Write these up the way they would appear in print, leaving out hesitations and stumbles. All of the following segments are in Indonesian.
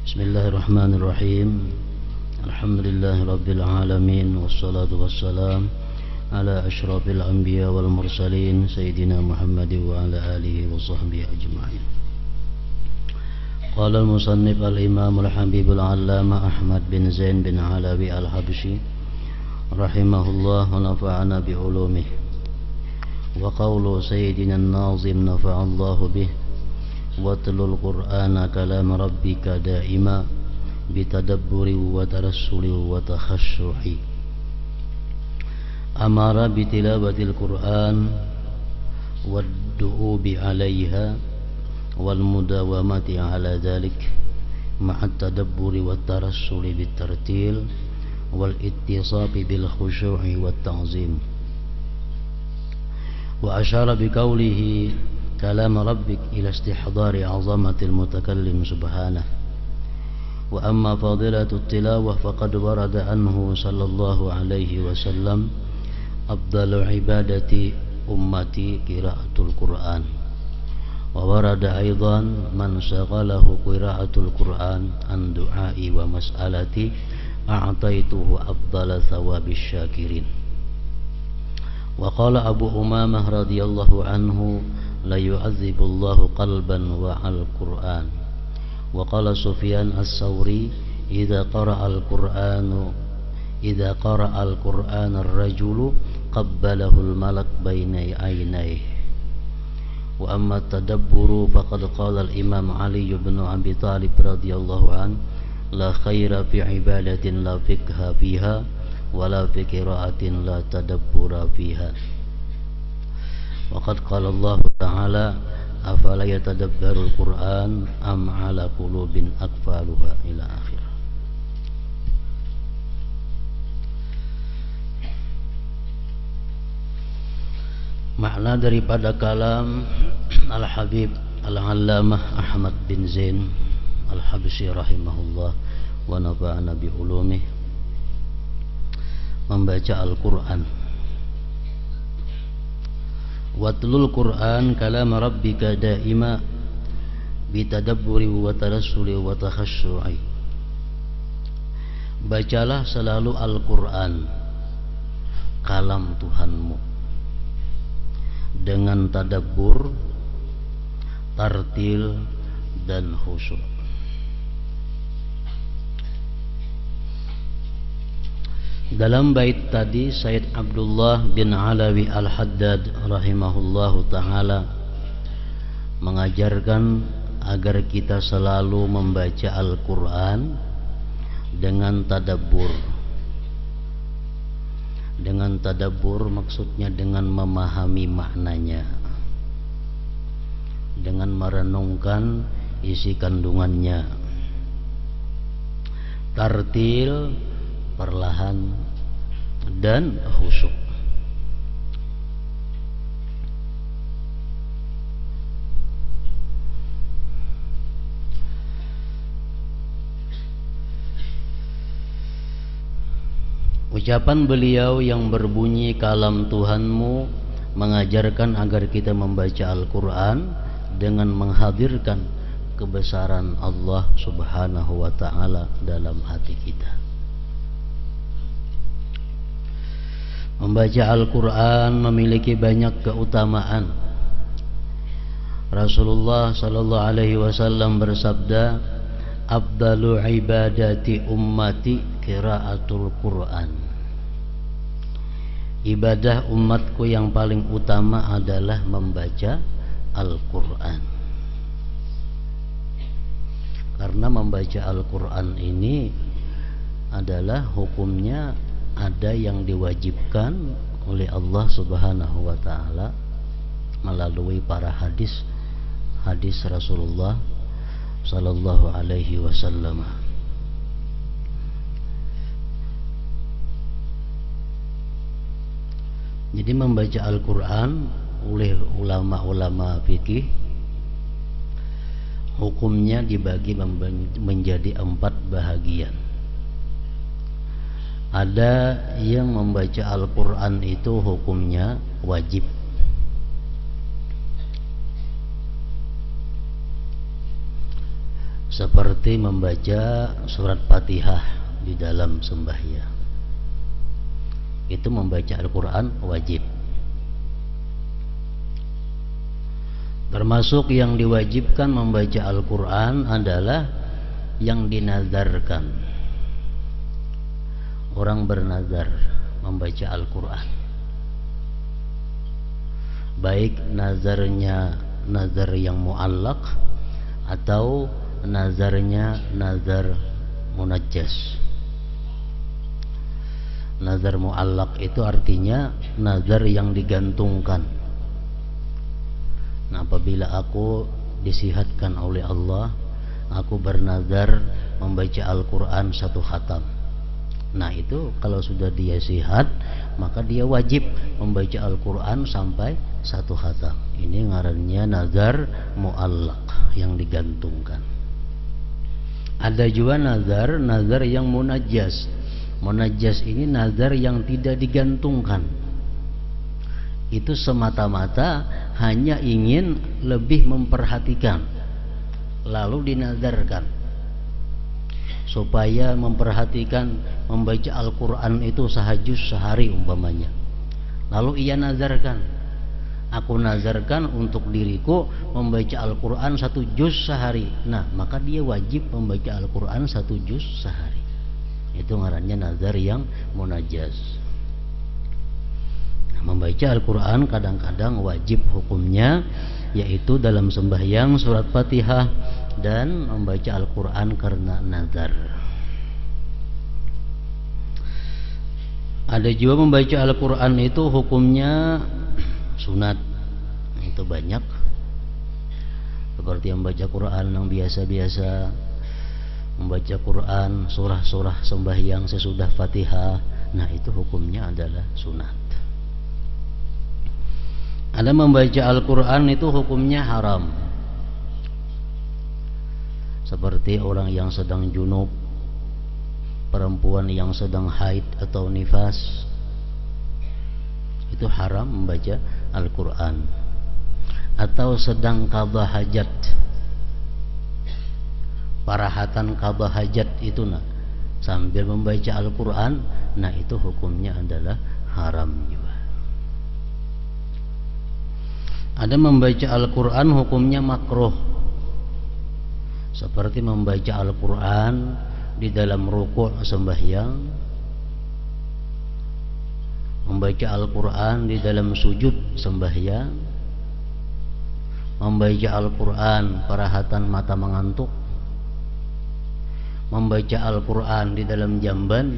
Bismillahirrahmanirrahim. Alhamdulillahi rabbil alamin, wassalatu wassalam ala asyrafil anbiya wal mursalin sayyidina Muhammadin wa ala alihi wa sahbihi ajma'in. Qala al-musannif al-imam al-habib al-allama Ahmad bin Zain bin Alawi al-Habsyi rahimahullah wa nafa'ana bi ulumihi. Wa qawlu sayyidina an-nazim nafa'allahu bih watlul qur'ana kalam rabbika daima bitadabburi wa tarassuli wa takhashu'i. Amara bitilawatil qur'an wad-du'ubi 'alayha wal mudawamati 'ala dhalik ma'at tadabburi wat tarassuli bit tartil wal ittisabi bil khushu'i wat ta'zim. Wa asyara bi qawlihi kalam rabbik ila istihdari 'azamatil mutakallim subhanahu. Wa amma fadilatut tilawah faqad warada anhu sallallahu alaihi wasallam afdalu ibadati ummati qiraatul Qur'an. Wa warada aidan man shaghalahu qiraatul Qur'an an du'ai wa mas'alati a'taituhu afdala thawabis syakirin. Wa qala Abu Umamah radhiyallahu anhu la yu'adzibullahu qalban wa al-Qur'an. Wa qala Sufyan as-Sawri idza qara'a al-Qur'an ar-rajulu qabbalahu al-malak baina aynayhi. Wa amma tadabburu faqad qala al-Imam Ali bin Abi Thalib radhiyallahu an la khaira fi ibadatin la fiqha fiha wa la fi qira'atin la tadabbura fiha. Waqad qala Allah Ta'ala afala yatadabbarul Qur'an am ala qulubin aqfaluha ila akhir. Makna daripada kalam Al-Habib Al-Allamah Ahmad bin Zain Al-Habsyi rahimahullah wa nafa'ana bi ulumih, membaca Al-Qur'an. Watlul Qur'an kalam rabbika daima bitadabburi wa tarassuli wa takhashu'i. Bacalah selalu Al-Qur'an, kalam Tuhanmu, dengan tadabbur, tartil dan khusyuk. Dalam bait tadi Sayyid Abdullah bin Alawi Al-Haddad rahimahullahu ta'ala mengajarkan agar kita selalu membaca Al-Quran dengan tadabbur. Dengan tadabbur maksudnya dengan memahami maknanya, dengan merenungkan isi kandungannya. Tartil, perlahan, dan khusyuk. Ucapan beliau yang berbunyi kalam Tuhanmu mengajarkan agar kita membaca Al-Quran dengan menghadirkan kebesaran Allah Subhanahu wa ta'ala dalam hati kita. Membaca Al-Quran memiliki banyak keutamaan. Rasulullah sallallahu alaihi wasallam bersabda, "Afdalu ibadati ummati qiraatul Qur'an." Ibadah umatku yang paling utama adalah membaca Al-Quran. Karena membaca Al-Quran ini adalah hukumnya ada yang diwajibkan oleh Allah Subhanahu wa ta'ala melalui para hadis Rasulullah sallallahu alaihi wasallam. Jadi membaca Al-Quran oleh ulama-ulama fikih hukumnya dibagi menjadi 4 bahagian. Ada yang membaca Al-Quran itu hukumnya wajib. seperti membaca surat Fatihah di dalam sembahyang. Itu membaca Al-Quran wajib. Termasuk yang diwajibkan membaca Al-Quran adalah yang dinazarkan. Orang bernazar membaca Al-Quran, baik nazarnya nazar yang muallaq atau nazarnya nazar munajjas. Nazar muallaq itu artinya nazar yang digantungkan. Nah, apabila aku disihatkan oleh Allah, aku bernazar membaca Al-Quran 1 khatam. Nah, itu kalau sudah dia sihat, maka dia wajib membaca Al-Quran sampai 1 khatam. Ini ngarannya nazar muallaq, yang digantungkan. Ada juga nazar yang munajjas. Munajjas ini nazar yang tidak digantungkan. Itu semata-mata hanya ingin lebih memperhatikan, lalu dinazarkan supaya memperhatikan membaca Al-Quran itu sehajus sehari umpamanya. Lalu ia nazarkan, aku nazarkan untuk diriku membaca Al-Quran 1 juz sehari. Nah, maka dia wajib membaca Al-Quran 1 juz sehari. Itu ngarannya nazar yang munajjas. Nah, membaca Al-Quran kadang-kadang wajib hukumnya, yaitu dalam sembahyang surat Fatihah dan membaca Al-Quran karena nazar. Ada juga membaca Al-Quran itu hukumnya sunat. Itu banyak, seperti membaca Quran yang biasa-biasa, membaca Quran surah-surah sembahyang sesudah Fatihah. Nah, itu hukumnya adalah sunat. Ada membaca Al-Quran itu hukumnya haram, seperti orang yang sedang junub, perempuan yang sedang haid atau nifas, itu haram membaca Al-Quran. Atau sedang qadha hajat, parahatan qadha hajat itu sambil membaca Al-Quran, nah itu hukumnya adalah haram juga. Ada membaca Al-Quran hukumnya makruh, seperti membaca Al-Quran di dalam rukuk sembahyang, membaca Al-Quran di dalam sujud sembahyang, membaca Al-Quran parahatan mata mengantuk, membaca Al-Quran di dalam jamban,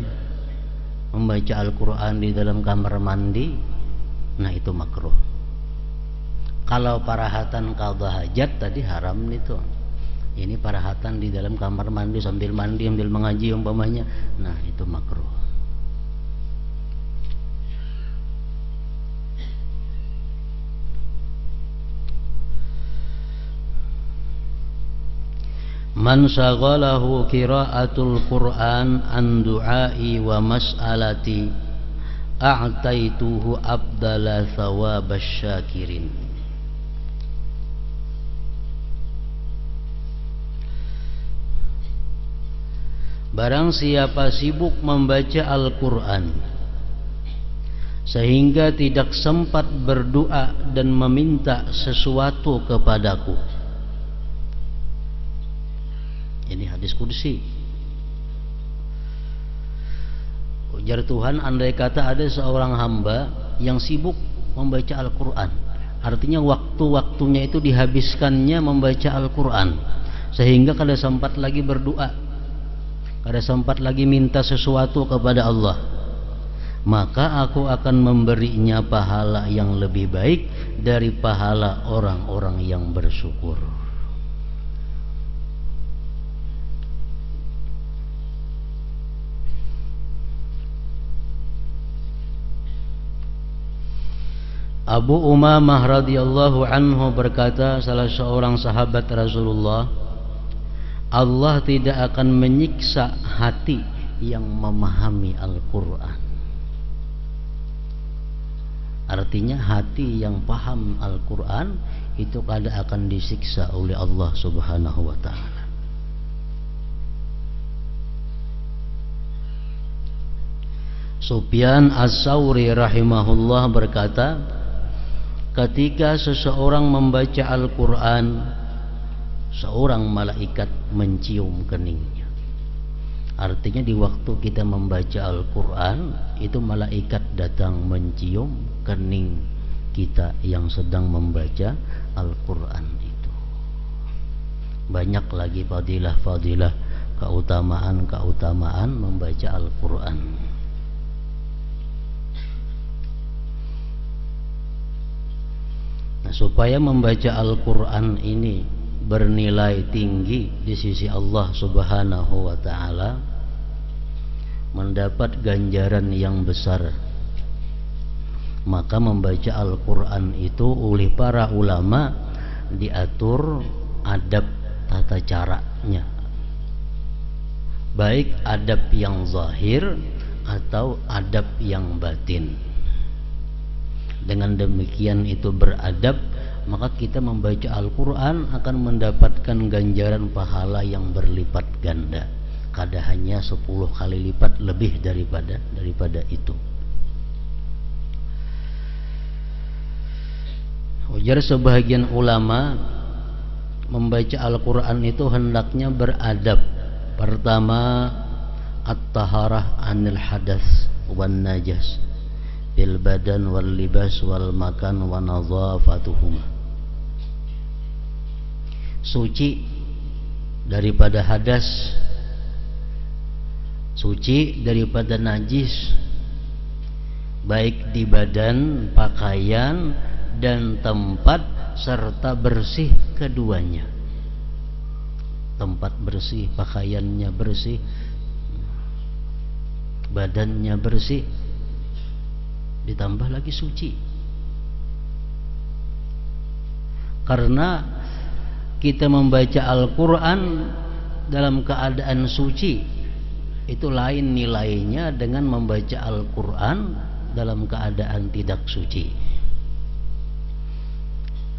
membaca Al-Quran di dalam kamar mandi. Nah, itu makruh. Kalau parahatan qadha hajat tadi haram itu. Ini parahatan di dalam kamar mandi sambil mengaji umpamanya. Nah, itu makruh. Man shaghalahu qiraatul Qur'an an du'ai wa mas'alati a'taituhu abdala thawabasy syakirin. Barang siapa sibuk membaca Al-Quran sehingga tidak sempat berdoa dan meminta sesuatu kepadaku. Ini hadis qudsi. Ujar Tuhan, andai kata ada seorang hamba yang sibuk membaca Al-Quran, artinya waktu-waktunya itu dihabiskannya membaca Al-Quran, sehingga kada sempat lagi berdoa, kada sempat lagi minta sesuatu kepada Allah, maka aku akan memberinya pahala yang lebih baik dari pahala orang-orang yang bersyukur. Abu Umamah radhiyallahu anhu berkata, salah seorang sahabat Rasulullah, Allah tidak akan menyiksa hati yang memahami Al-Quran. Artinya hati yang paham Al-Quran itu kada akan disiksa oleh Allah subhanahu wa ta'ala. Sufyan Ats-Tsauri rahimahullah berkata, ketika seseorang membaca Al-Quran, seorang malaikat mencium keningnya. Artinya di waktu kita membaca Al-Quran, itu malaikat datang mencium kening kita yang sedang membaca Al-Quran itu. Banyak lagi fadilah-fadilah, keutamaan-keutamaan membaca Al-Quran. Nah, supaya membaca Al-Quran ini bernilai tinggi di sisi Allah Subhanahu wa ta'ala, mendapat ganjaran yang besar, maka membaca Al-Quran itu oleh para ulama diatur adab tata caranya, baik adab yang zahir atau adab yang batin. Dengan demikian itu beradab, maka kita membaca Al-Quran akan mendapatkan ganjaran pahala yang berlipat ganda, kada hanya 10 kali lipat lebih daripada itu. Ujar sebahagian ulama, membaca Al-Quran itu hendaknya beradab. Pertama, at-taharah anil hadas wan najas bil badan wal libas wal makan wa nadhafatuhuma. Suci daripada hadas, suci daripada najis, baik di badan, pakaian, dan tempat, serta bersih keduanya. Tempat bersih, pakaiannya bersih, badannya bersih, ditambah lagi suci. Karena kita membaca Al-Quran dalam keadaan suci, itu lain nilainya dengan membaca Al-Quran dalam keadaan tidak suci.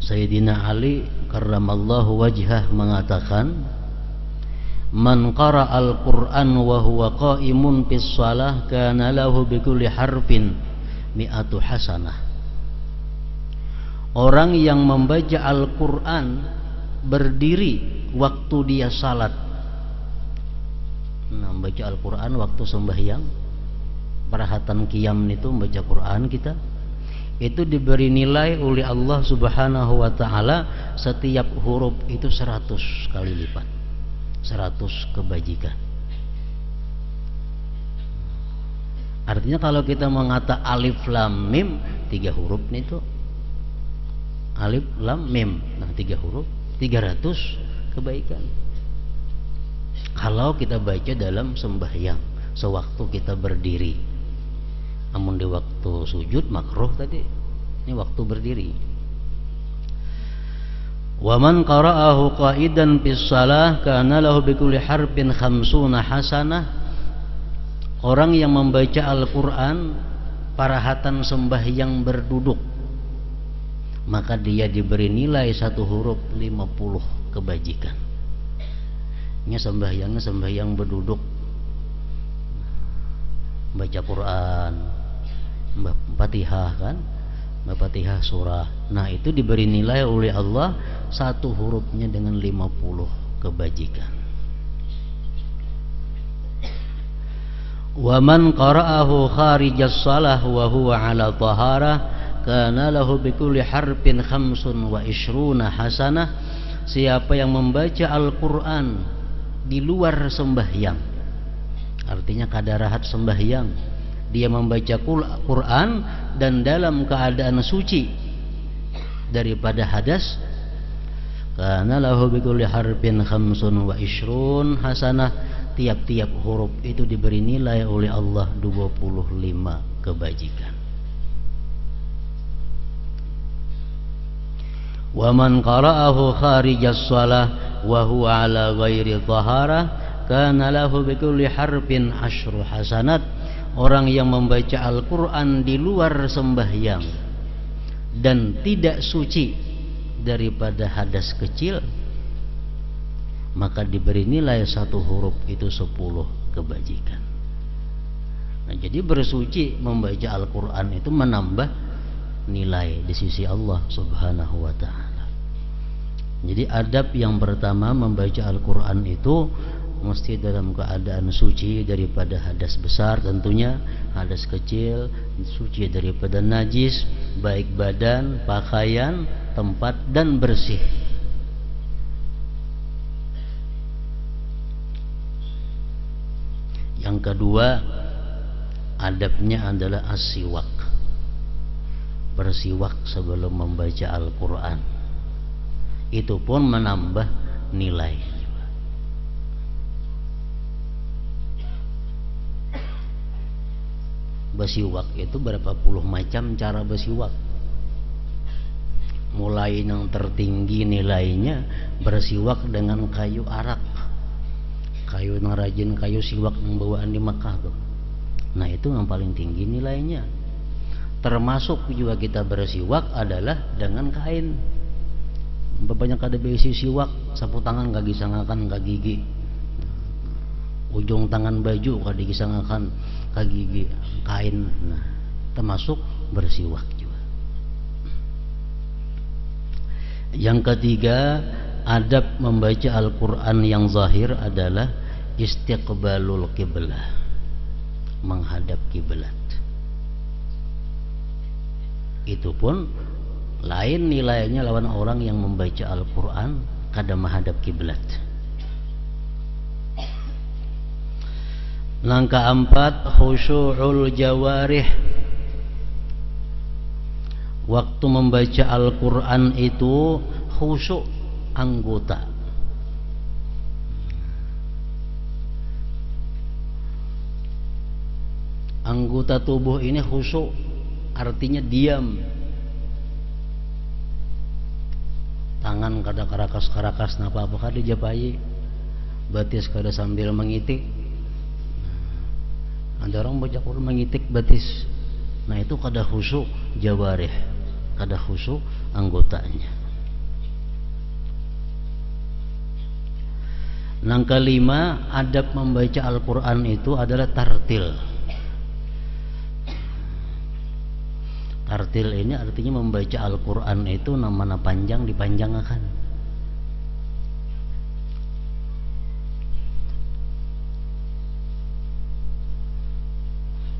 Sayyidina Ali karramallahu wajhah mengatakan, man qara al-Quran wa huwa qaimun fis shalah kana lahu bi kulli harfin mi'atu hasanah. Orang yang membaca Al-Quran berdiri waktu dia salat, membaca Al-Quran waktu sembahyang, perhatan qiyam itu membaca Quran kita, itu diberi nilai oleh Allah Subhanahu wa ta'ala, setiap huruf itu 100 kali lipat, 100 kebajikan. Artinya kalau kita mengata alif lam mim, 3 huruf itu alif lam mim, nah 3 huruf 300 kebaikan. Kalau kita baca dalam sembahyang sewaktu kita berdiri. Namun di waktu sujud makruh tadi, ini waktu berdiri. Wa man qara'ahu qa'idan fis shalah kana lahu bi kulli harfin 50 hasanah. Orang yang membaca Al-Quran parahatan sembahyang berduduk, maka dia diberi nilai 1 huruf 50 kebajikan. Ini sembahyangnya sembahyang berduduk, baca Quran, Fatihah kan, Fatihah surah. Nah itu diberi nilai oleh Allah 1 hurufnya dengan 50 kebajikan. Wa man qara'ahu kharijas shalah wa huwa 'ala taharah kana lahu bi kulli harfin 25 hasanah. Siapa yang membaca Al-Quran di luar sembahyang, artinya kadarahat sembahyang, dia membaca Quran dan dalam keadaan suci daripada hadas, kana lahu bi kulli harfin 25 hasanah. Tiap-tiap huruf itu diberi nilai oleh Allah 25 kebajikan. Wa man qara'ahu kharijas shalah wa huwa 'ala ghairi taharah kana lahu bi kulli harfin 10 hasanat. Orang yang membaca Al-Quran di luar sembahyang dan tidak suci daripada hadas kecil, maka diberi nilai 1 huruf itu 10 kebajikan. Nah, jadi bersuci membaca Al-Quran itu menambah nilai di sisi Allah Subhanahu wa ta'ala. Jadi adab yang pertama membaca Al-Quran itu mesti dalam keadaan suci daripada hadas besar, tentunya hadas kecil, suci daripada najis, baik badan, pakaian, tempat, dan bersih. Yang kedua, adabnya adalah as-siwak, bersiwak sebelum membaca Al-Quran. Itu pun menambah nilai. Bersiwak itu berapa puluh macam cara bersiwak. Mulai yang tertinggi nilainya bersiwak dengan kayu arak, kayu yang rajin, kayu siwak yang bawaan di Mekah tuh. Nah itu yang paling tinggi nilainya. Termasuk juga kita bersiwak adalah dengan kain. Banyak ada besi siwak, sapu tangan gak gisangakan ke gigi, ujung tangan baju gak digisangakan ke gigi, kain. Nah termasuk bersiwak juga. Yang ketiga, adab membaca Al-Quran yang zahir adalah istiqbalul qiblah, menghadap kiblat. Itu pun lain nilainya lawan orang yang membaca Al-Quran kada menghadap kiblat. Langkah 4, khusyu'ul jawarih. Waktu membaca Al-Quran itu khusyuk anggota. Anggota tubuh ini khusyuk, artinya diam. Tangan kada karakas-karakas napa apa kada japai, batis kada sambil mengitik. Ada orang baca Quran mengitik batis. Nah itu kada khusyuk jawarih, kada khusyuk anggotanya. Yang kelima, adab membaca Al-Quran itu adalah tartil. Tartil ini artinya membaca Al-Quran itu nama panjang dipanjangkan.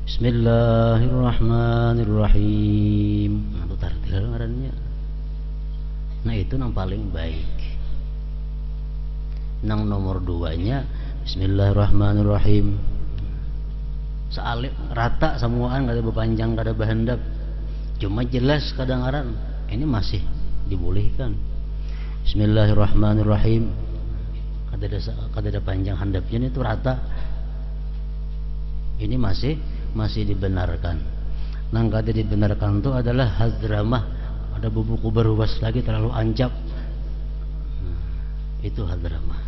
Bismillahirrahmanirrahim. Nah, itu tartil ngarannya. Nah itu yang paling baik. Yang nomor 2-nya Bismillahirrahmanirrahim. Sealik rata semuaan, kada berpanjang, kada berhendap. Cuma jelas kadang-kadang ini masih dibolehkan. Bismillahirrahmanirrahim. Kada ada panjang handapnya, itu rata. Ini masih dibenarkan. Nang kada dibenarkan itu adalah hadramah. Ada bubuku berwas lagi terlalu ancap. Itu hadramah.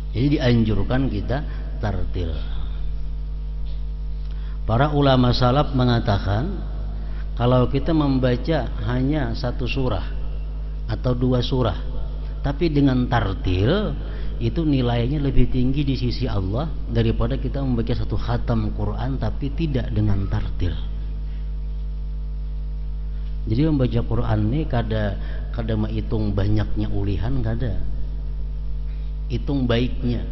Jadi dianjurkan kita tartil. Para ulama salaf mengatakan kalau kita membaca hanya satu surah atau 2 surah tapi dengan tartil, itu nilainya lebih tinggi di sisi Allah daripada kita membaca satu khatam Quran tapi tidak dengan tartil. Jadi membaca Quran ini kada menghitung banyaknya ulihan, kada, hitung baiknya.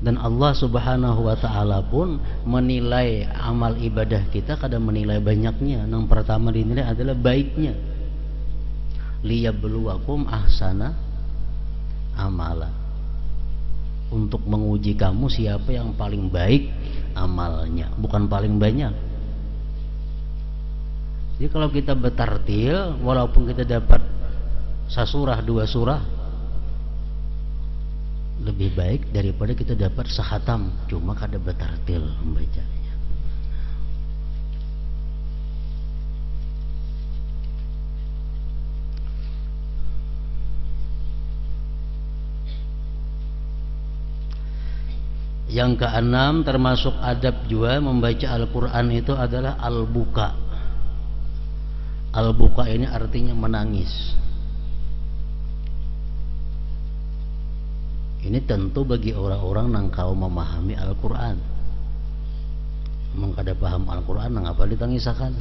Dan Allah Subhanahu wa ta'ala pun menilai amal ibadah kita kada menilai banyaknya. Yang pertama dinilai adalah baiknya. Liyabluwakum ahsana amala. Untuk menguji kamu siapa yang paling baik amalnya, bukan paling banyak. Jadi kalau kita bertartil, walaupun kita dapat sasurah 2 surah, lebih baik daripada kita dapat sehatam cuma kada bertartil membacanya. Yang keenam, termasuk adab juga membaca Al-Quran itu adalah al-buka. Al-buka ini artinya menangis. Ini tentu bagi orang-orang yang kau memahami Al-Quran. Memang kada paham Al-Quran nang apa ditangisakan.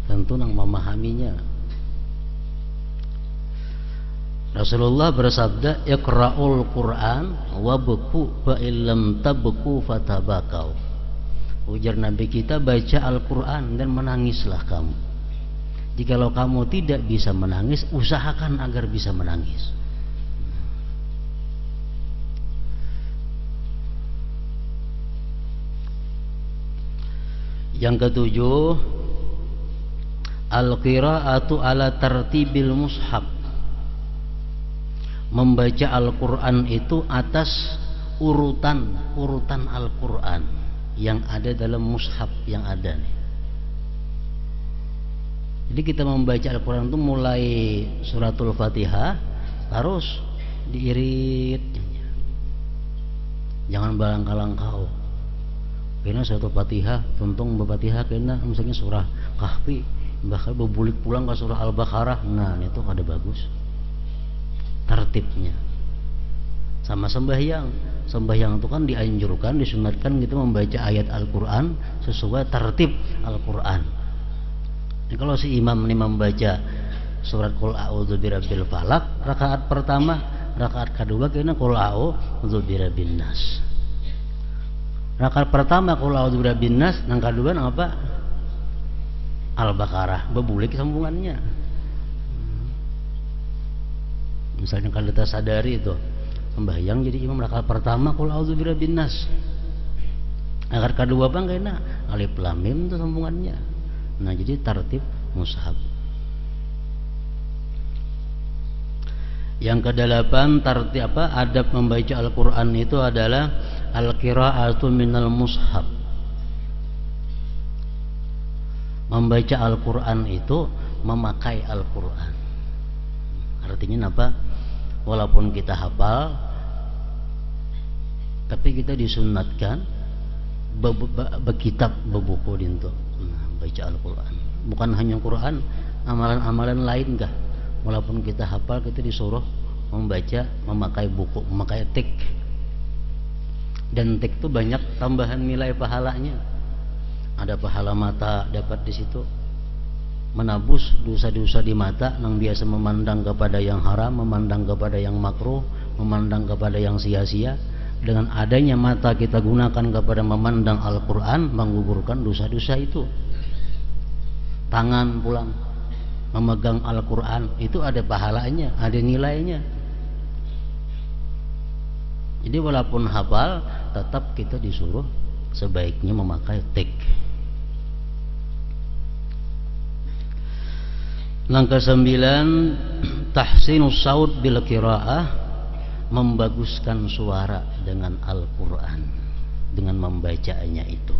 Tentu nang memahaminya. Rasulullah bersabda, "Iqra'ul Qur'an wabku fa illam tabku fatabakau." Ujar Nabi kita, baca Al-Quran dan menangislah kamu. Jikalau kamu tidak bisa menangis, usahakan agar bisa menangis. Yang ketujuh, al-qira'atu ala tartibil mushaf. Membaca Al-Quran itu atas urutan Al-Quran yang ada dalam mushaf yang ada nih. Jadi kita membaca Al-Quran itu mulai suratul Fatihah terus diirit, jangan balangka-langkau. Kena suratul Fatihah, tuntung Fatihah kena misalnya surah Kahfi, bahkan bebulik pulang ke surah Al-Baqarah. Nah, itu kada bagus tertibnya. Sama sembahyang itu kan dianjurkan, disunatkan kita membaca ayat Al-Quran sesuai tertib Al-Quran. Jadi kalau si imam ini membaca surat Qul a'udzu birabbil falaq rakaat pertama, rakaat kedua kena Qul a'udzu birabbin nas. Rakaat pertama Qul a'udzu birabbin nas, yang kedua apa? Al-Baqarah, bebulik sambungannya. Misalnya kalau kita sadari itu sembahyang jadi imam rakaat pertama Qul a'udzu birabbin nas, rakaat kedua bang kena alif lam mim itu sambungannya. Nah, jadi tertib mushaf. Yang kedelapan, tertib adab membaca Al-Quran itu adalah al-qira'atu minal mushaf. Membaca Al-Quran itu memakai Al-Quran. Artinya apa? Walaupun kita hafal, tapi kita disunatkan berkitab, berbuku dinto, baca Al-Quran. Bukan hanya Quran, amalan-amalan lain enggak. Walaupun kita hafal, kita disuruh membaca, memakai buku, memakai tik. Dan tik itu banyak tambahan nilai pahalanya. Ada pahala mata dapat di situ, menabus dosa-dosa di mata yang biasa memandang kepada yang haram, memandang kepada yang makruh, memandang kepada yang sia-sia. Dengan adanya mata kita gunakan kepada memandang Al-Quran, menggugurkan dosa-dosa itu. Tangan pulang memegang Al-Quran itu ada pahalanya, ada nilainya. Jadi walaupun hafal, tetap kita disuruh sebaiknya memakai tik. Langkah 9, tahsinus saut bil qiraah, membaguskan suara dengan Al-Quran, dengan membacanya itu.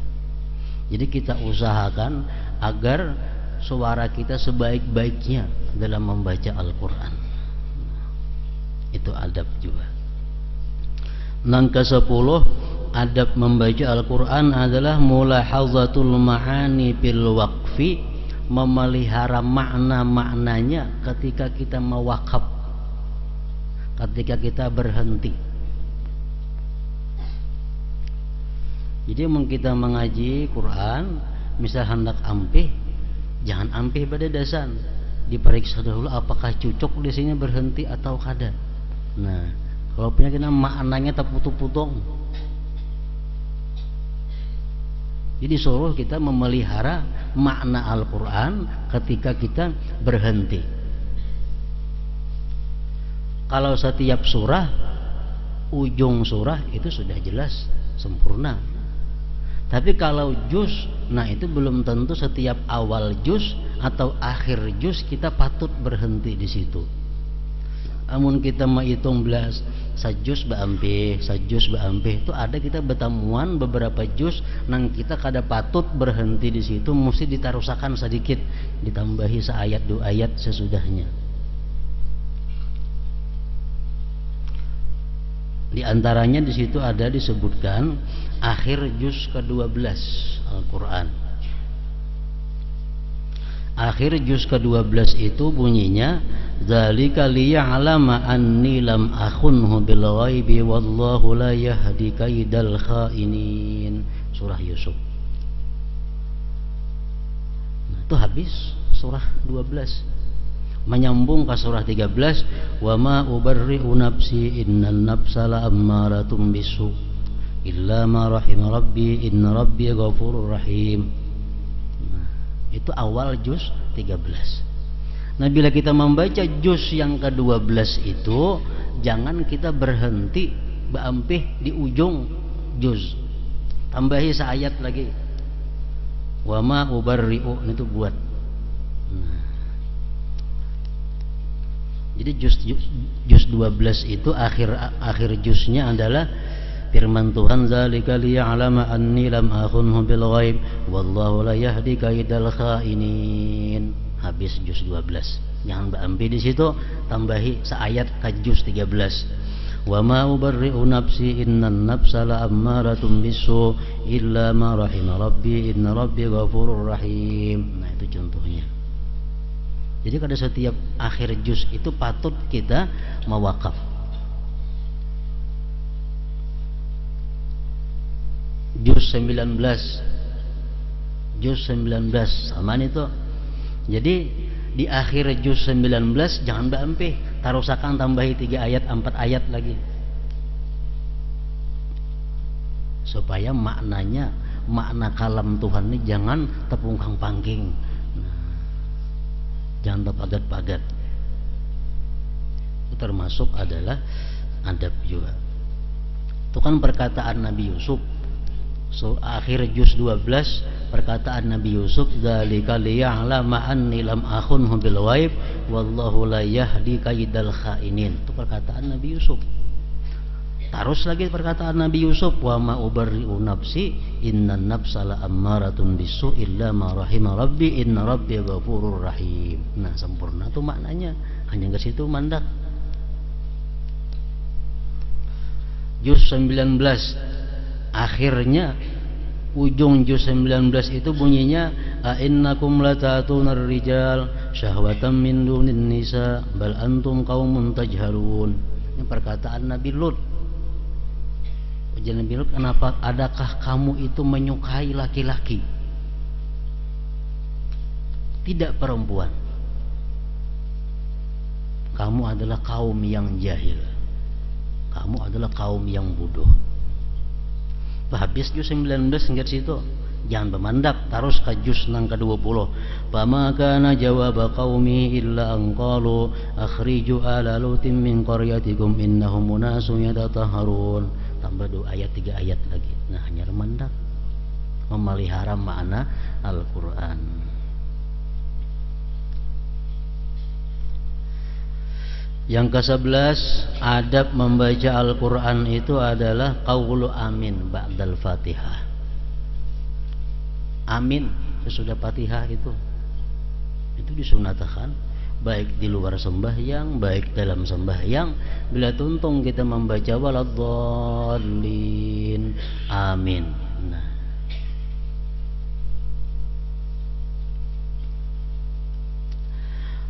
Jadi kita usahakan agar suara kita sebaik-baiknya dalam membaca Al-Quran. Itu adab juga. Langkah 10, adab membaca Al-Quran adalah mulahazatul ma'ani bil waqfi, memelihara makna-maknanya ketika kita mewakaf, ketika kita berhenti. Jadi mau kita mengaji Quran, misal hendak ampih, jangan ampih pada dasar, diperiksa dulu apakah cocok di sini berhenti atau kada. Nah, kalau punya kita maknanya terputus-putus. Jadi suruh kita memelihara makna Al-Quran ketika kita berhenti. Kalau setiap surah, ujung surah itu sudah jelas sempurna. Tapi kalau juz, nah itu belum tentu setiap awal juz atau akhir juz kita patut berhenti di situ. Amun kita menghitung belas sajus baampih itu ada kita bertemuan beberapa juz nang kita kada patut berhenti di situ, mesti ditarusakan sedikit, ditambahi seayat dua ayat sesudahnya. Di antaranya di situ ada disebutkan akhir juz ke-12 Al-Quran. Akhir juz ke-12 itu bunyinya dzalika liya'lama anni lam akhunhu bil ghaibi wallahu la yahdi kaidal khainin. Surah Yusuf. Nah, itu habis surah 12. Menyambung ke surah 13, wa ma ubarri'u nafsi innan nafsa la'ammaratun bisu illa ma rahima rabbi inna rabbi ghafurur rahim. Itu awal juz 13. Nah, bila kita membaca juz yang ke-12 itu, jangan kita berhenti berampih di ujung juz. Tambahi seayat lagi. Wa ma ubarri'u, itu buat. Nah. Jadi juz 12 itu akhir juznya adalah firman Tuhan zalika liya'lama anni lam akhunhu bil ghaib wallahu la yahdi kaidal khainin. Habis juz 12. Jangan berhenti di situ, tambahi seayat ke juz 13. Wa ma ubarri'u nafsi innan nafsa la'ammaratun bisu illa ma rahima rabbi inna rabbi ghafurur rahim. Nah, itu contohnya. Jadi pada setiap akhir juz itu patut kita mewakaf. Juz 19 sama itu. Jadi di akhir juz 19 jangan berhenti, tarusakan tambahi 3 ayat 4 ayat lagi supaya maknanya, makna kalam Tuhan ini jangan tepungkang pangking. Nah, jangan terpagat-pagat. Itu termasuk adalah adab juga. Itu kan perkataan Nabi Yusuf. Akhir juz 12 perkataan Nabi Yusuf dzalika liya'lama anni lam akhunhu bil ghaib wallahu la yahdi kaidal khainin. Itu perkataan Nabi Yusuf. Terus lagi perkataan Nabi Yusuf wa ma ubarri'u nafsi innan nafsa la'ammaratun bisu illa ma rahima rabbi inna rabbi ghafurur rahim. Nah, sempurna tuh maknanya. Hanya ke situ mandak. Juz 19 akhirnya, ujung juz 19 itu bunyinya innakum latatunar rijal syahwatan min dunin nisa bal antum qaumun tajhalun. Ini perkataan Nabi Lut. Ujian Nabi Lut, kenapa adakah kamu itu menyukai laki-laki, tidak perempuan? Kamu adalah kaum yang jahil, kamu adalah kaum yang bodoh. Habis juz 19 hingga situ, jangan bermandak, terus ke juz nang ke-20. Fama kana jawaba qaumi illa an qalu akhriju ala lutin min qaryatikum innahum munasun yatatahharun. Tambah 2 ayat 3 ayat lagi. Nah, hanya bermandak, memelihara makna Al-Qur'an. Yang ke-11, adab membaca Al-Quran itu adalah qaulu amin ba'dal Fatihah. Amin sesudah Fatihah itu disunatkan, baik di luar sembahyang, baik dalam sembahyang. Bila tuntung kita membaca waladdallin, amin. Nah,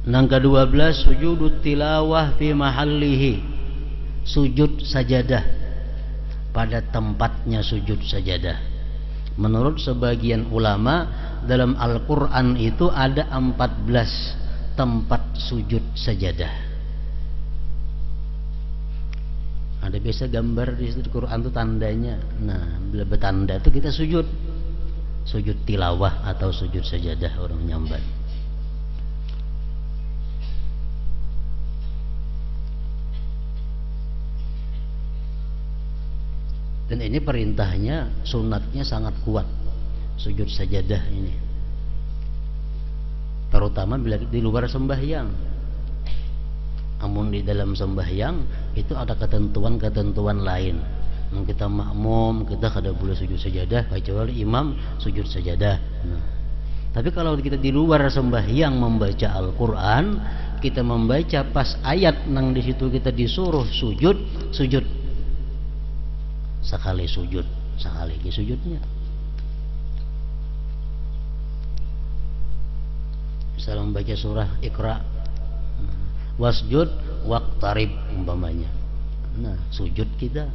yang ke-12, sujud tilawah fi mahallihi, sujud sajadah pada tempatnya sujud sajadah. Menurut sebagian ulama, dalam Al-Quran itu ada 14 tempat sujud sajadah. Ada biasa gambar di Quran itu tandanya. Nah, bila bertanda itu kita sujud tilawah atau sujud sajadah orang nyambat. Dan ini perintahnya, sunatnya sangat kuat, sujud sajadah ini, terutama bila di luar sembahyang. Namun di dalam sembahyang itu ada ketentuan-ketentuan lain. Kita makmum, kita kada boleh sujud sajadah kecuali imam sujud sajadah. Nah, tapi kalau kita di luar sembahyang membaca Al-Quran, kita membaca pas ayat nang di situ kita disuruh sujud, sekali sujud, sekali lagi sujudnya. Misalnya membaca surah Iqra, wasjud waqtarib umpamanya. Nah, sujud kita.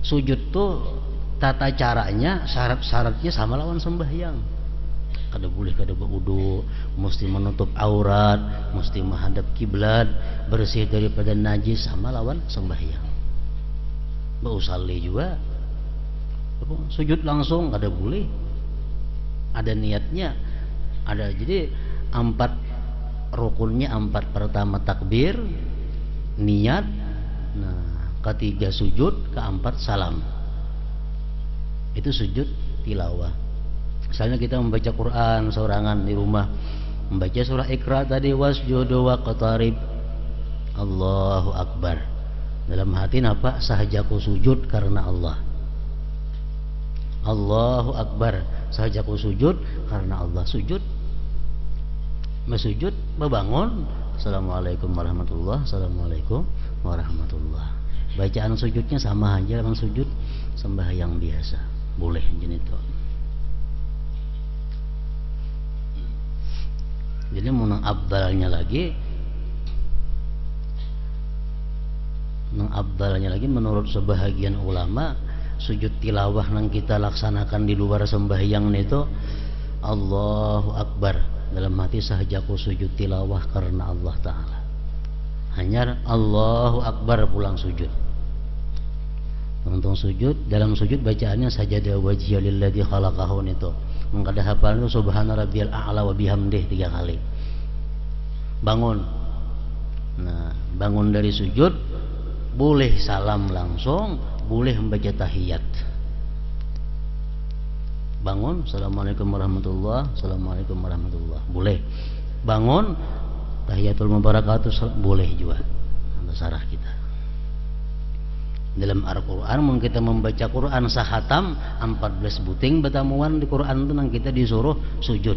Sujud tuh tata caranya, syarat-syaratnya sama lawan sembahyang. Kada boleh kada berwudu, mesti menutup aurat, mesti menghadap kiblat, bersih daripada najis, sama lawan sembahyang. Bausalli juga. Sujud langsung kada boleh. Ada niatnya. Ada, jadi 4 rukunnya 4. Pertama takbir, niat, nah ketiga sujud, keempat salam. Itu sujud tilawah. Misalnya kita membaca Quran seorangan di rumah, membaca surah Iqra tadi, wasjudu waqtarib, Allahu Akbar. Dalam hati apa? Sahajaku sujud karena Allah. Allahu Akbar, sahajaku sujud karena Allah. Sujud, mesujud, membangun, Assalamualaikum warahmatullah, Assalamualaikum warahmatullah. Bacaan sujudnya sama aja dengan sujud sembahyang biasa. Boleh jenis itu. Jadi mau abdalnya lagi, menurut sebahagian ulama, sujud tilawah yang kita laksanakan di luar sembahyang itu Allahu Akbar, dalam hati sahajaku sujud tilawah karena Allah Ta'ala. Hanya Allahu Akbar pulang sujud. Untung sujud, dalam sujud bacaannya sajada wajhiya lilladzi khalaqahu itu. Mengkada hafal itu subhana rabbiyal a'la wa bihamdih 3 kali. Bangun. Nah, bangun dari sujud boleh salam langsung, boleh membaca tahiyat. Bangun, Assalamualaikum warahmatullah, Assalamualaikum warahmatullah. Boleh. Bangun, tahiyatul mubarakatuh, boleh juga. Sarah kita dalam Al-Quran, kita membaca Quran sahatam 14 buting betamuan di Quran itu, nang kita disuruh sujud.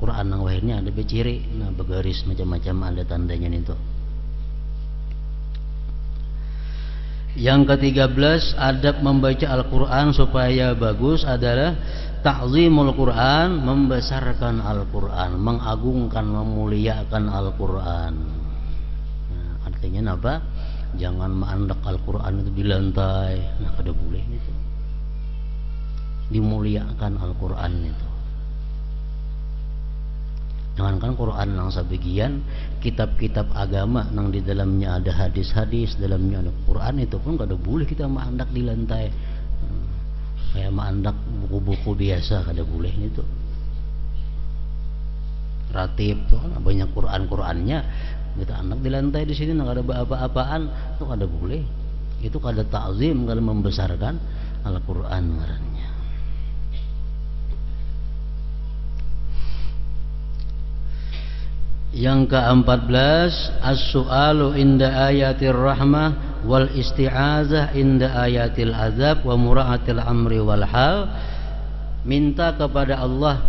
Quran nang wahirnya ada beciri, nah bergaris macam-macam ada tandanya itu. Yang ke-13 adab membaca Al-Quran supaya bagus adalah ta'zimul Quran, membesarkan Al-Quran, mengagungkan, memuliakan Al-Quran. Nah, artinya apa? Jangan menandak Al-Quran itu di lantai. Nah, kada boleh itu. Dimuliakan Al-Quran itu. Jangankan Quran nang sebagian kitab-kitab agama nang di dalamnya ada hadis-hadis, dalamnya ada Quran, itu pun kada boleh kita menandak di lantai. Kayak menandak buku-buku biasa, kada boleh itu. Ratib tuh kan banyak Quran-Qurannya, kita anak di lantai di sini nggak ada apa-apaan, itu kada boleh. Itu kada ta'zim, kada membesarkan Al-Quran ngarannya. Yang ke-14 as-su'alu inda ayatir rahmah wal isti'azah inda ayatil azab wa mura'atil amri wal hal. Minta kepada Allah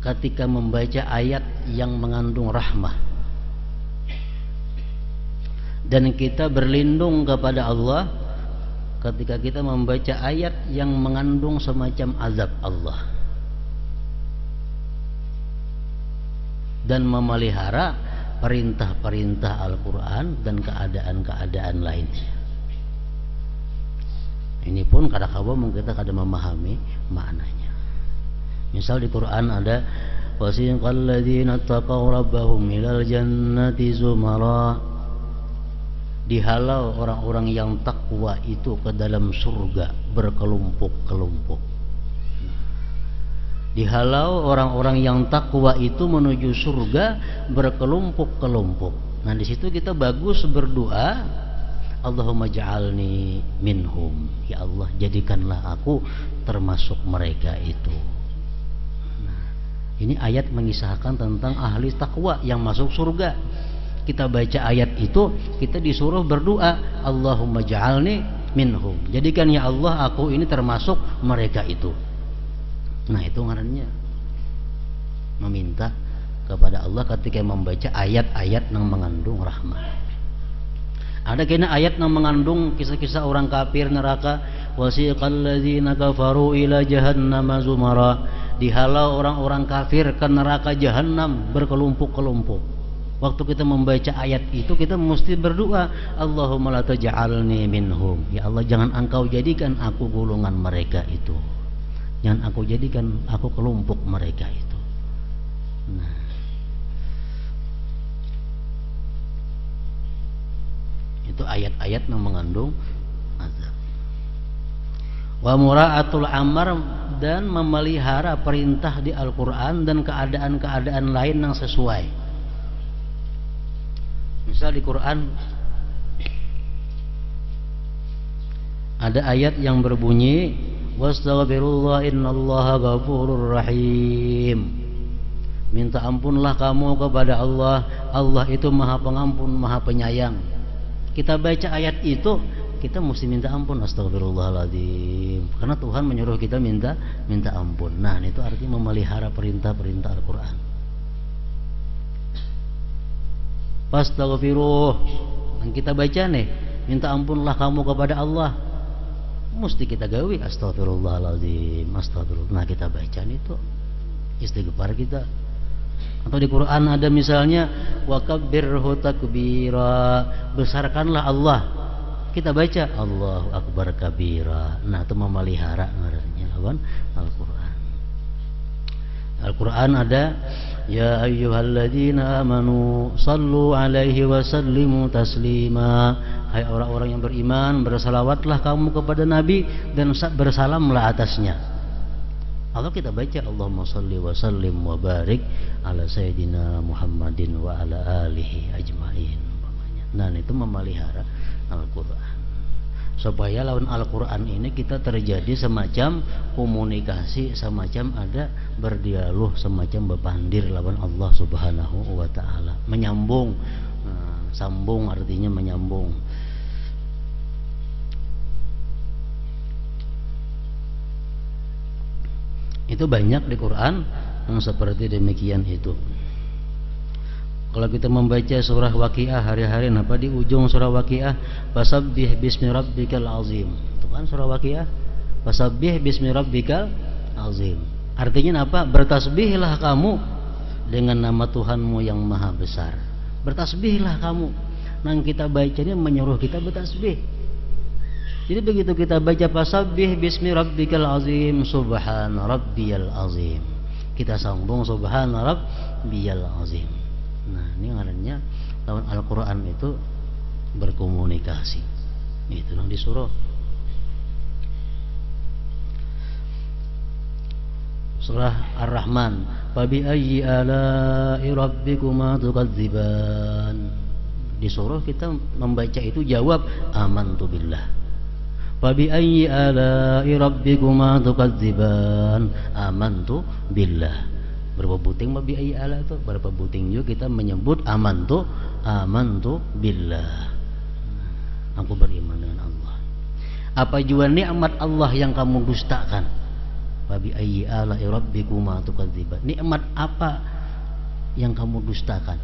ketika membaca ayat yang mengandung rahmah, dan kita berlindung kepada Allah ketika kita membaca ayat yang mengandung semacam azab Allah, dan memelihara perintah-perintah Al-Quran dan keadaan-keadaan lainnya. Ini pun kadang-kadang kita kada memahami maknanya. Misal di Quran ada wasiqal ladzina taqaw rabbahum ilal jannati zumara, dihalau orang-orang yang takwa itu ke dalam surga berkelompok-kelompok. Dihalau orang-orang yang takwa itu menuju surga berkelompok-kelompok. Nah, di situ kita bagus berdoa, Allahumma ja'alni minhum, ya Allah jadikanlah aku termasuk mereka itu. Nah, ini ayat mengisahkan tentang ahli takwa yang masuk surga. Kita baca ayat itu, kita disuruh berdoa, Allahumma ja'alni minhum, jadikan ya Allah aku ini termasuk mereka itu. Nah, itu ngarannya meminta kepada Allah ketika membaca ayat-ayat yang mengandung rahmat. Ada kena ayat yang mengandung kisah-kisah orang kafir neraka, wasiqal ladzina kafaru ila jahannama zumara, dihalau orang-orang kafir ke neraka jahanam berkelompok-kelompok. Waktu kita membaca ayat itu kita mesti berdoa, Allahumma la taj'alni minhum, ya Allah jangan engkau jadikan aku golongan mereka itu, jangan aku jadikan aku kelompok mereka itu. Nah, itu ayat-ayat yang mengandung azab. Wa mura'atul amr, dan memelihara perintah di Al-Quran dan keadaan-keadaan lain yang sesuai. Misal di Quran ada ayat yang berbunyi wastaghfirullah innallaha ghafurur rahim, minta ampunlah kamu kepada Allah, Allah itu maha pengampun maha penyayang. Kita baca ayat itu kita mesti minta ampun, astagfirullahaladzim, karena Tuhan menyuruh kita minta ampun. Nah itu artinya memelihara perintah-perintah Al-Quran. Fastaghfiruh, yang kita baca nih, minta ampunlah kamu kepada Allah, mesti kita gawi astagfirullahaladzim, astagfirullah. Nah kita baca itu istighfar kita. Atau di Quran ada misalnya wakabbirhu takbira, besarkanlah Allah, kita baca Allahu akbar kabira. Nah itu memelihara ngarannya Al-Quran. Al-Quran ada ya ayyuhalladzina amanu sallu alaihi wa sallimu taslima, hai orang-orang yang beriman bersalawatlah kamu kepada Nabi dan bersalamlah atasnya. Kalau kita baca Allahumma salli wa sallim wa barik ala sayyidina Muhammadin wa ala alihi ajmain. Nah itu memelihara Al-Quran, supaya lawan Al-Quran ini kita terjadi semacam komunikasi, semacam ada berdialog, semacam bepandir lawan Allah subhanahu wa ta'ala. Menyambung, sambung artinya menyambung. Itu banyak di Quran yang seperti demikian itu. Kalau kita membaca surah Waqiah hari-hari, apa di ujung surah Waqiah, fasabbih bismi rabbikal azim. Itu kan surah Waqiah, fasabbih bismi rabbikal azim. Artinya apa? Bertasbihlah kamu dengan nama Tuhanmu yang maha besar. Bertasbihlah kamu. Nah kita bacanya menyuruh kita bertasbih. Jadi begitu kita baca fasabbih bismi rabbikal azim, subhana rabbiyal azim, kita sambung subhana rabbiyal azim. Nah ini ngarannya lawan Al-Quran itu berkomunikasi. Itu yang disuruh. Surah Ar-Rahman, fabi ayyi ala'i rabbikuma tukadziban. Disuruh kita membaca itu jawab amantu billah. Fabi ayyi ala'i rabbikuma tukadziban, amantu billah. Berapa buting fabi ayyi ala itu? Berapa buting juga kita menyebut amantu billah. Aku beriman dengan Allah. Apa jua nikmat Allah yang kamu dustakan? Fabi ayyi ala'i rabbikuma tukadziban. Nikmat apa yang kamu dustakan?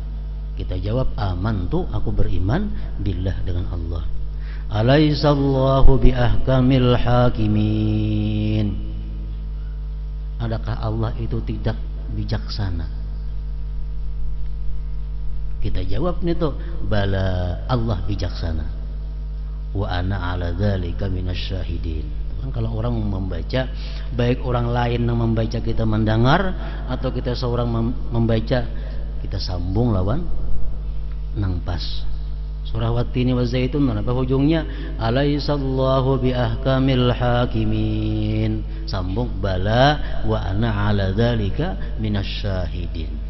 Kita jawab amantu, aku beriman billah dengan Allah. Alaisallahu biahkamil hakimin. Adakah Allah itu tidak bijaksana? Kita jawab nih tuh, bala, Allah bijaksana. Wa ana ala dzalika minasyahidin. Kan kalau orang membaca, baik orang lain yang membaca kita mendengar, atau kita seorang membaca, kita sambung lawan nang pas. Surah Wat-Tini wa Zaitun, apa ujungnya? Alaisallahu biahkamil hakimin. Sambung bala wa ana ala dzalika minasyahidin.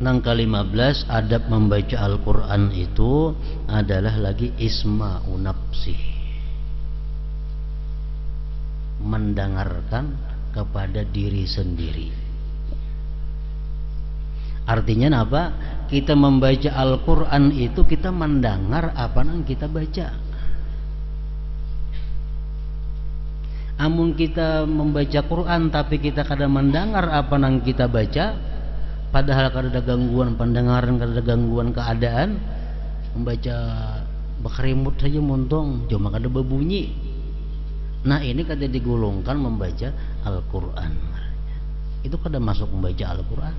Nang ke-15 adab membaca Al-Quran itu adalah lagi isma'u nafsi, mendengarkan kepada diri sendiri. Artinya apa? Kita membaca Al-Quran itu kita mendengar apa yang kita baca. Amun kita membaca Quran tapi kita kadang mendengar apa yang kita baca, padahal kada ada gangguan pendengaran, kada ada gangguan keadaan, membaca berkerimut saja montong, cuma kada berbunyi. Nah ini kada digolongkan membaca Al-Quran. Itu kada masuk membaca Al-Quran.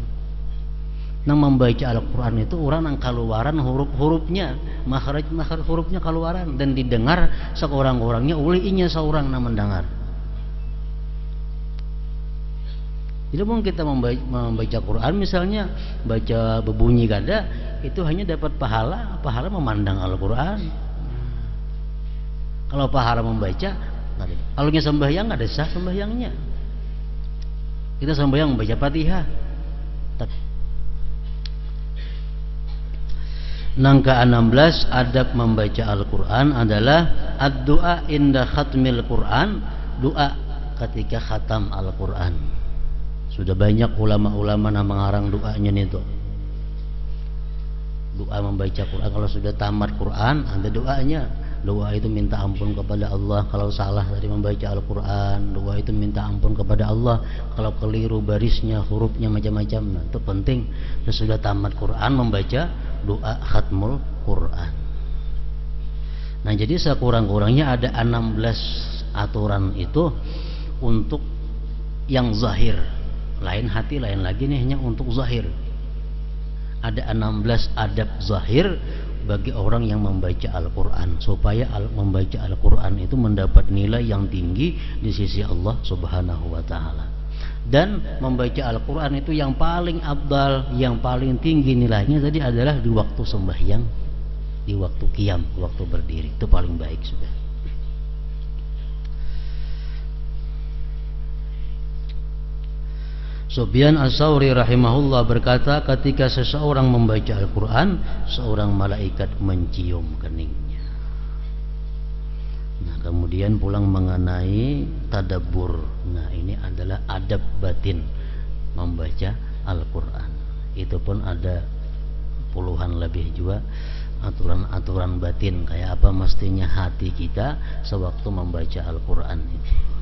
Nang membaca Al-Quran itu orang nang keluaran huruf-hurufnya, makhraj hurufnya keluaran dan didengar seorang-orangnya oleh inya seorang nang mendengar. Jadi mungkin kita membaca Quran misalnya baca berbunyi kada, itu hanya dapat pahala memandang Al-Quran. Kalau pahala membaca, kalau sembahyang ada sah sembahyangnya. Kita sembahyang membaca Fatihah. Nang ke-16 adab membaca Al-Quran adalah ad-du'a inda khatmil Quran, doa ketika khatam Al-Quran. Sudah banyak ulama-ulama yang mengarang doanya itu. Doa membaca Quran, kalau sudah tamat Quran ada doanya. Doa itu minta ampun kepada Allah kalau salah dari membaca Al-Quran. Doa itu minta ampun kepada Allah kalau keliru barisnya, hurufnya macam-macam. Nah, itu penting. Sesudah tamat Quran membaca doa khatmul Quran. Nah jadi sekurang-kurangnya ada 16 aturan itu untuk yang zahir. Lain hati, lain lagi nih hanya untuk zahir. Ada 16 adab zahir bagi orang yang membaca Al-Quran, supaya membaca Al-Quran itu mendapat nilai yang tinggi di sisi Allah Subhanahu wa Ta'ala. Dan membaca Al-Quran itu yang paling abdal, yang paling tinggi nilainya tadi adalah di waktu sembahyang, di waktu qiyam, waktu berdiri. Itu paling baik sudah. Sufyan Ats-Tsauri rahimahullah berkata, ketika seseorang membaca Al-Quran, seorang malaikat mencium keningnya. Nah kemudian pulang mengenai tadabbur. Nah ini adalah adab batin membaca Al-Quran. Itu pun ada puluhan lebih juga aturan-aturan batin, kayak apa mestinya hati kita sewaktu membaca Al-Quran itu.